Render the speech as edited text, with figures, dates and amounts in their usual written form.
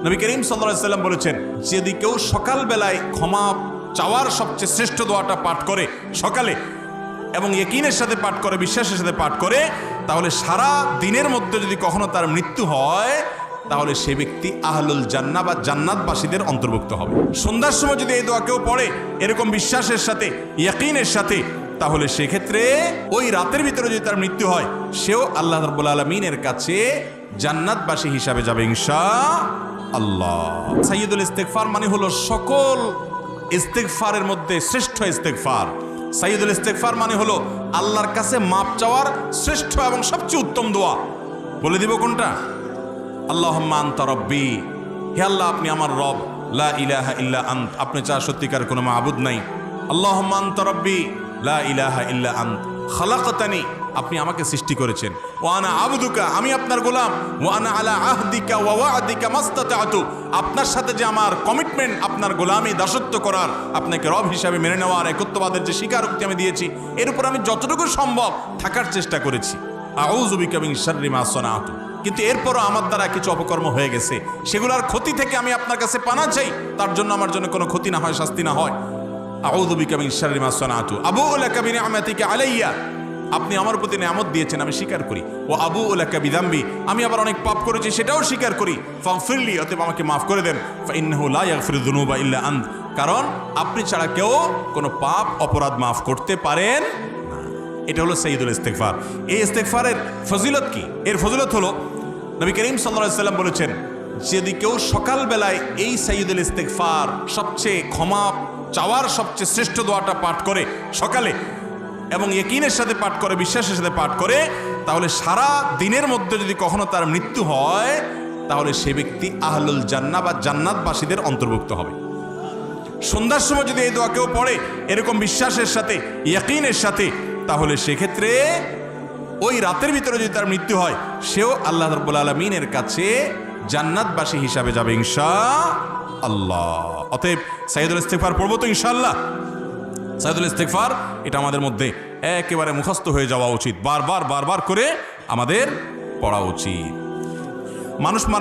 নবী করিম সাল্লাল্লাহু আলাইহি ওয়াসাল্লাম বলেছেন, যদি কেউ সকালবেলায় ক্ষমা চাওয়ার সবচেয়ে শ্রেষ্ঠ দোয়াটা পাঠ করে সকালে এবং ইয়াকিনের সাথে পাঠ করে, বিশ্বাসের সাথে পাঠ করে, তাহলে সারা দিনের মধ্যে যদি কখনো তার মৃত্যু হয় তাহলে সে ব্যক্তি আহলুল জান্নাহ বা জান্নাতবাসীদের অন্তর্ভুক্ত হবে। সন্ধ্যার সময় যদি এই দোয়া কেউ পড়ে এরকম বিশ্বাসের সাথে, ইয়াকিনের সাথে, তাহলে সেক্ষেত্রে ওই রাতের ভিতরে যদি তার মৃত্যু হয় সেও আল্লাহ রাব্বুল আলামিনের কাছে জান্নাতবাসী হিসাবে যাবে ইনশাআল্লাহ। সাইয়্যিদুল ইস্তিগফার মানে হলো সকল ইস্তিগফারের মধ্যে শ্রেষ্ঠ ইস্তিগফার। সাইয়্যিদুল ইস্তিগফার মানে হলো আল্লাহর কাছে মাপ চাওয়ার শ্রেষ্ঠ এবং সবচেয়ে উত্তম দোয়া। বলে দিব কোনটা? আল্লাহুম্মা আনতা রব্বি, হে আল্লাহ আপনি আমার রব, লা ইলাহা ইল্লা আন্ত, আপনি ছাড়া সত্যিকার কোনো মাবুদ নাই। আল্লাহুম্মা আনতা রব্বি লা ইলাহা ইল্লা আন্ত খালাকতানি, আপনি আমাকে সৃষ্টি করেছেন। ওয়া আনা আবদুকা, আমি আপনার গোলাম। ওয়া আনা আলা আহদিকা ওয়া ওয়া'দিকা মাস্তাতা'তু, আপনার সাথে যে আমার কমিটমেন্ট, আপনার গোলামি দাসত্ব করার, আপনাকে রব হিসাবে মেনে নেওয়ার, একত্ববাদের যে স্বীকারোক্তি আমি দিয়েছি, এর উপর আমি যতটুকু সম্ভব থাকার চেষ্টা করেছি। আউযু বিকা মিন শাররি মা সানাতু, কিন্তু এরপরও আমার দ্বারা কিছু অপকর্ম হয়ে গেছে, সেগুলোর ক্ষতি থেকে আমি আপনার কাছে পানা চাই, তার জন্য আমার জন্য কোনো ক্ষতি না হয়, শাস্তি না হয়। আউযু বিকা মিন শাররি মা সানাতু আবুউ লাকা বিনি'মাতিকা আলাইয়া, আপনি আমার প্রতি নিয়ামত দিয়েছেন আমি স্বীকার করি। ও আবুউ লাকা বিযামবি, আমি আবার অনেক পাপ করেছি সেটাও স্বীকার করি। ফাগফিরলি, অতএব আমাকে মাফ করে দেন। ফাইন্নাহু লা ইয়াগফিরু যুনুবা ইল্লা আন্ত, কারণ আপনি ছাড়া কেউ কোনো পাপ অপরাধ মাফ করতে পারেন না। এটা হলো সাইয়্যিদুল ইস্তিগফার। এই ইস্তিগফারের ফজিলত কি? এর ফজিলত হলো নবী করিম সাল্লাল্লাহু আলাইহি ওয়াসাল্লাম বলেছেন, যদি কেউ সকালবেলায় এই সাইয়্যিদুল ইস্তিগফার, সবচেয়ে ক্ষমা চাওয়ার সবচেয়ে শ্রেষ্ঠ দোয়াটা পাঠ করে সকালে এবং ইয়াকিনের সাথে পাঠ করে, বিশ্বাসের সাথে পাঠ করে, তাহলে সারা দিনের মধ্যে যদি কখনো তার মৃত্যু হয় তাহলে সে ব্যক্তি আহলুল জান্নাহ বা জান্নাতবাসীদের অন্তর্ভুক্ত হবে। সন্ধ্যার সময় যদি এই দোয়া কেউ পড়ে এরকম বিশ্বাসের সাথে, ইয়াকিনের সাথে, তাহলে সেক্ষেত্রে ওই রাতের ভিতরে যদি তার মৃত্যু হয় সেও আল্লাহ রাব্বুল আলামিনের কাছে জান্নাতবাসী হিসাবে যাবে ইনশাআল্লাহ। অতএব সাইয়্যিদুল ইস্তিগফার পড়বো তো ইনশাআল্লাহ। সাইয়্যিদুল ইস্তিগফার এটা আমাদের মধ্যে একেবারে মুখস্থ হয়ে যাওয়া উচিত, বারবার করে আমাদের পড়া উচিত। মানুষ মারা